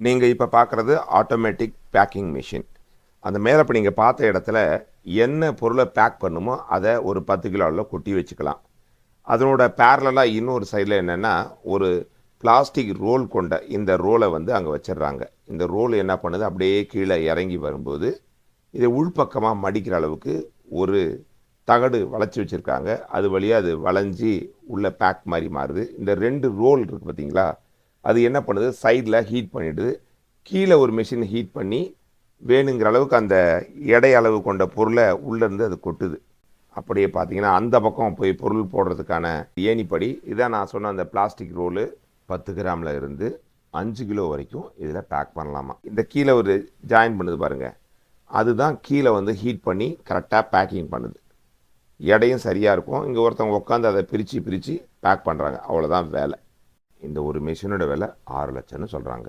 நீங்கள் இப்போ பார்க்குறது ஆட்டோமேட்டிக் பேக்கிங் மிஷின். அந்த மேலே இப்போ நீங்கள் பார்த்த இடத்துல என்ன பொருளை பேக் பண்ணுமோ அதை ஒரு 10 கிலோ அளவில் கொட்டி வச்சுக்கலாம். அதனோட பேரலாக இன்னொரு சைடில் என்னென்னா ஒரு பிளாஸ்டிக் ரோல் கொண்ட இந்த ரோலை வந்து அங்கே வச்சிடுறாங்க. இந்த ரோல் என்ன பண்ணுது, அப்படியே கீழே இறங்கி வரும்போது இதை உள்பக்கமாக மடிக்கிற அளவுக்கு ஒரு தகடு வளைச்சி வச்சுருக்காங்க. அது வழியாக அது வளைஞ்சி உள்ள பேக் மாதிரி மாறுது. இந்த 2 ரோல் இருக்குது பார்த்தீங்களா, அது என்ன பண்ணுது, சைடில் ஹீட் பண்ணிவிடுது. கீழே ஒரு மிஷின் ஹீட் பண்ணி வேணுங்கிற அளவுக்கு அந்த எடை அளவு கொண்ட பொருளை உள்ளேருந்து அது கொட்டுது. அப்படியே பார்த்தீங்கன்னா அந்த பக்கம் போய் பொருள் போடுறதுக்கான ஏணிப்படி இதான் நான் சொன்ன அந்த பிளாஸ்டிக் ரோலு 10 கிராமில் இருந்து 5 கிலோ வரைக்கும் இதில் பேக் பண்ணலாமா. இந்த கீழே ஒரு ஜாயின் பண்ணுது பாருங்கள், அதுதான் கீழே வந்து ஹீட் பண்ணி கரெக்டாக பேக்கிங் பண்ணுது. எடையும் சரியாக இருக்கும். இங்கே ஒருத்தவங்க உட்காந்து அதை பிரித்து பேக் பண்ணுறாங்க. அவ்வளோதான் வேலை. இந்த ஒரு மிஷினோட விலை 6 லட்சம்னு சொல்கிறாங்க.